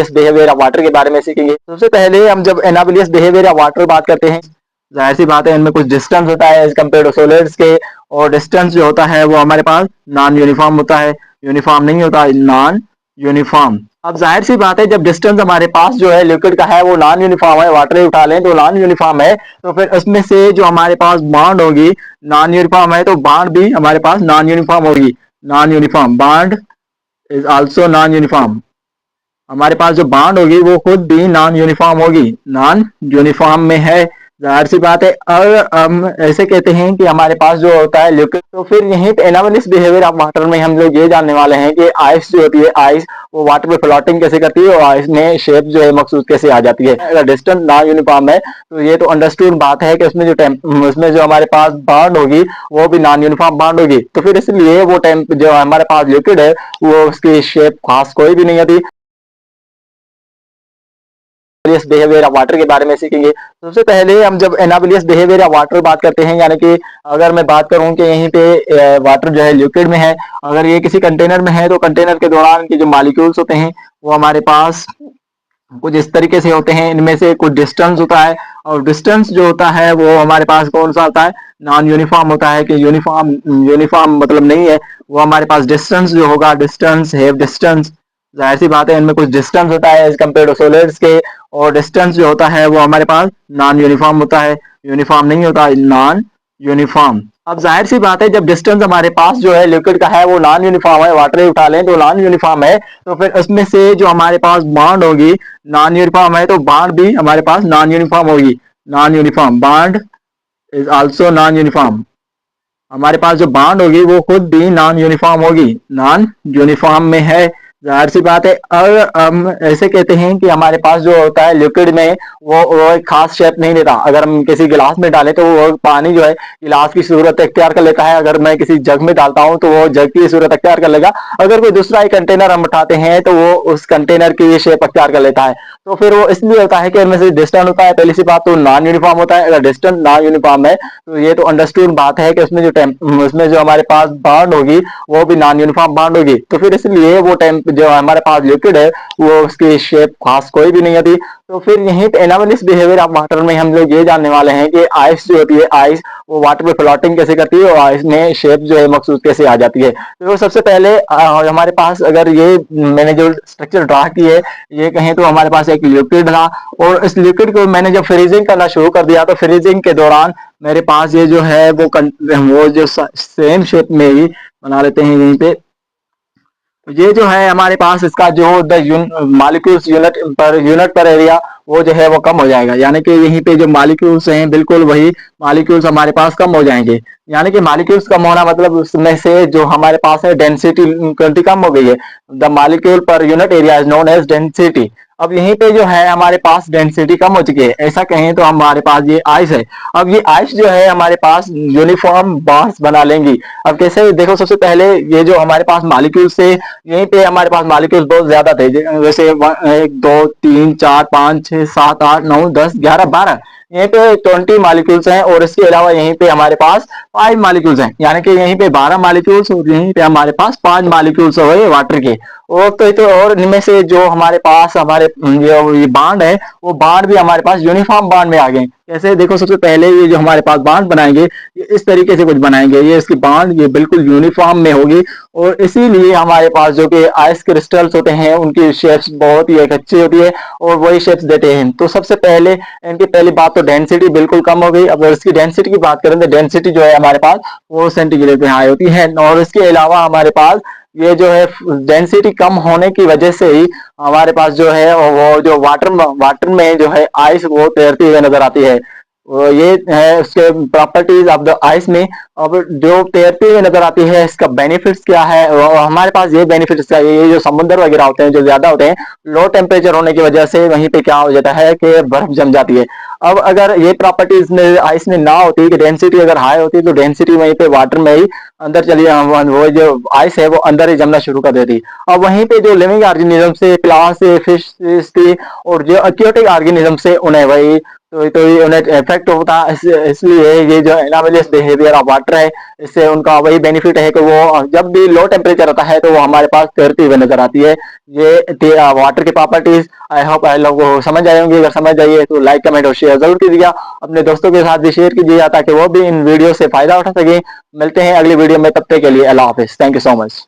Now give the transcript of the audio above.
एनाबिलियस behaviour of water के बारे में सीखेंगे। सबसे पहले हम जब एनाबिलियस बिहेवियर ऑफ वाटर बात करते हैं, जाहिर सी बात है इनमें कुछ डिस्टेंस होता है एज कम्पेयर टू सॉलिड्स के, और डिस्टेंस जो होता है वो हमारे पास नॉन यूनिफॉर्म होता है, यूनिफॉर्म नहीं होता, नॉन यूनिफॉर्म। अब जाहिर सी बात है जब डिस्टेंस हमारे पास जो है लिक्विड का है वो नॉन यूनिफॉर्म है, वाटर उठा लें तो नॉन यूनिफॉर्म है, तो फिर उसमें से जो हमारे पास बॉन्ड होगी नॉन यूनिफॉर्म है, तो बॉन्ड भी हमारे पास नॉन यूनिफॉर्म होगी, non uniform bond is also known uniform. हमारे पास जो बॉन्ड होगी वो खुद भी नॉन यूनिफॉर्म होगी, नॉन यूनिफॉर्म में है। जाहिर सी बात है अगर हम ऐसे कहते हैं कि हमारे पास जो होता है लिक्विड, तो फिर यहीं पे एनाबलिस बिहेवियर ऑफ वाटर में हम लोग ये जानने वाले हैं कि आइस जो होती है, आइस वो वाटर पे फ्लोटिंग कैसे करती है और आइस में शेप जो है मखसूस कैसे आ जाती है। अगर डिस्टेंस नॉन यूनिफॉर्म है तो ये तो अंडरस्टूड बात है कि उसमें जो हमारे पास बॉन्ड होगी वो भी नॉन यूनिफॉर्म बॉन्ड होगी, तो फिर इसलिए वो जो हमारे पास लिक्विड है वो उसकी शेप खास कोई भी नहीं होती। बिहेवियर ऑफ वाटर के बारे में सीखेंगे। सबसे पहले हम जब एनाबिलियस बिहेवियर ऑफ वाटर बात करते हैं, यानी कि अगर मैं बात करूं कि यहीं पे वाटर जो है लिक्विड में है, अगर ये किसी कंटेनर में है तो कंटेनर के दौरान के जो मॉलिक्यूल्स होते हैं वो हमारे पास कुछ इस तरीके से होते हैं, इनमें से कुछ डिस्टेंस होता है, और डिस्टेंस जो होता है वो हमारे पास कौन सा होता है, नॉन यूनिफॉर्म होता है। कि यूनिफॉर्म यूनिफॉर्म मतलब नहीं है, वो हमारे पास डिस्टेंस जो होगा, डिस्टेंस हैव डिस्टेंस, जाहिर सी बात है इनमें कुछ डिस्टेंस होता है एज कम्पेयर टू सॉलिड्स के, और डिस्टेंस जो होता है वो हमारे पास नॉन यूनिफॉर्म होता है, यूनिफॉर्म नहीं होता, नॉन यूनिफॉर्म। अब जाहिर सी बात है जब डिस्टेंस हमारे पास जो है लिक्विड का है वो नॉन यूनिफॉर्म है, वाटर उठा लें तो नॉन यूनिफॉर्म है, तो फिर उसमें से जो हमारे पास बॉन्ड होगी नॉन यूनिफॉर्म है, तो बॉन्ड भी हमारे पास नॉन यूनिफॉर्म होगी, non uniform bond is also known uniform. हमारे पास जो बॉन्ड होगी वो खुद भी नॉन यूनिफॉर्म होगी, नॉन यूनिफॉर्म में है। जाहिर सी बात है अगर हम ऐसे कहते हैं कि हमारे पास जो होता है लिक्विड में वो एक खास शेप नहीं लेता, अगर हम किसी गिलास में डालें तो वो पानी जो है गिलास की सूरत इख्तियार कर लेता है, अगर मैं किसी जग में डालता हूं तो वो जग की सूरत इख्तियार कर लेगा, अगर कोई दूसरा ही कंटेनर हम उठाते हैं तो वो उस कंटेनर की शेप इख्तियार कर लेता है। तो फिर वो इसलिए होता है कि उनमें से डिस्टेंस होता है, पहली सी बात तो नॉन यूनिफॉर्म होता है। अगर डिस्टेंस नॉन यूनिफॉर्म है तो ये तो अंडरस्टूड बात है कि उसमें जो हमारे पास बॉन्ड होगी वो भी नॉन यूनिफॉर्म बॉन्ड होगी, तो फिर इसलिए वो जो हमारे पास लिक्विड है वो उसकी शेप खास कोई भी नहीं होती। तो फिर यहीं पे एनाबलिस बिहेवियर ऑफ वाटर में हम लोग ये जानने वाले हैं कि आइस जो होती है, आइस वो वाटर पे फ्लोटिंग कैसे करती है और आइस में शेप जो है मखसूस कैसे आ जाती है। तो सबसे पहले हमारे पास अगर ये मैंने जो स्ट्रक्चर ड्रा की है, ये कहें तो हमारे पास एक लिक्विड था, और इस लिक्विड को मैंने जब फ्रीजिंग करना शुरू कर दिया तो फ्रीजिंग के दौरान मेरे पास ये जो है वो जो सेम शेप में ही बना लेते हैं यहीं पे, ये जो है हमारे पास इसका जो मॉलिक्यूल्स यूनिट पर एरिया वो जो है वो कम हो जाएगा, यानी कि यहीं पे जो मॉलिक्यूल्स हैं बिल्कुल वही मॉलिक्यूल्स हमारे पास कम हो जाएंगे। यानी कि मॉलिक्यूल्स कम होना मतलब उसमें से जो हमारे पास है डेंसिटी कम हो गई है, the molecule per unit area is known as density. अब यहीं पे जो है हमारे पास डेंसिटी कम हो चुकी है, ऐसा कहें तो हमारे पास ये आइस है। अब ये आइस जो है हमारे पास यूनिफॉर्म बॉन्ड्स बना लेंगी। अब कैसे देखो, सबसे पहले ये जो हमारे पास मॉलिक्यूल्स थे, यहीं पे हमारे पास मॉलिक्यूल्स बहुत ज्यादा थे, जैसे 1 2 3 4 5 6 7 8 9 10 11 12, यहीं पे 20 मॉलिक्यूल्स हैं, और इसके अलावा यहीं पे हमारे पास 5 मॉलिक्यूल्स हैं, यानी कि यहीं पे 12 मॉलिक्यूल्स और यहीं पे हमारे पास 5 मॉलिक्यूल्स हो गए वाटर के। और तो और इनमें से जो हमारे पास ये बॉन्ड है वो बॉन्ड भी हमारे पास यूनिफॉर्म बॉन्ड में आ गए। कैसे देखो, सबसे पहले ये जो हमारे पास बॉन्ड बनाएंगे ये इस तरीके से कुछ बनाएंगे, ये इसकी बॉन्ड ये बिल्कुल यूनिफॉर्म में होगी, और इसीलिए हमारे पास जो कि आइस क्रिस्टल्स होते हैं उनकी शेप्स बहुत ही एक अच्छी होती है और वही शेप्स देते हैं। तो सबसे पहले इनकी पहली बात तो डेंसिटी बिल्कुल कम हो गई। अब इसकी डेंसिटी की बात करें तो डेंसिटी जो है हमारे पास 4 सेंटीग्रेड पे हाई होती है, और इसके अलावा हमारे पास ये जो है डेंसिटी कम होने की वजह से ही हमारे पास जो है वो जो वाटर में जो है आइस वो तैरती हुई नजर आती है। ये है उसके प्रॉपर्टीज ऑफ द आइस में। अब जो तैरती हुई नजर आती है इसका बेनिफिट्स क्या है, हमारे पास ये बेनिफिट्स क्या है, ये जो समुद्र वगैरह होते हैं जो ज्यादा होते हैं, लो टेम्परेचर होने की वजह से वहीं पे क्या हो जाता है कि बर्फ जम जाती है। अब अगर ये प्रॉपर्टीज आइस में ना होती, कि डेंसिटी अगर हाई होती तो डेंसिटी वहीं पे वाटर में ही अंदर चली, वो जो आइस है वो अंदर ही जमना शुरू कर देती। अब वहीं पे जो लिविंग ऑर्गेनिज्म से, प्लांट से, फिश थी और जो एक्वेटिक ऑर्गेनिज्म से उन्हें वही तो ये उन्हें इफेक्ट होता है, इसलिए ये जो एनामेलियस बिहेवियर ऑफ वाटर है, इससे उनका वही बेनिफिट है कि वो जब भी लो टेम्परेचर होता है तो वो हमारे पास तैरती हुई नजर आती है। ये वाटर की प्रॉपर्टीज आई होप आप लोग को समझ आए होंगे। अगर समझ आइए तो लाइक कमेंट और शेयर जरूर कीजिएगा, अपने दोस्तों के साथ भी शेयर कीजिएगा ताकि वो भी इन वीडियो से फायदा उठा सके। मिलते हैं अगली वीडियो में, तब तक के लिए अल्लाह हाफिज। Thank you so much.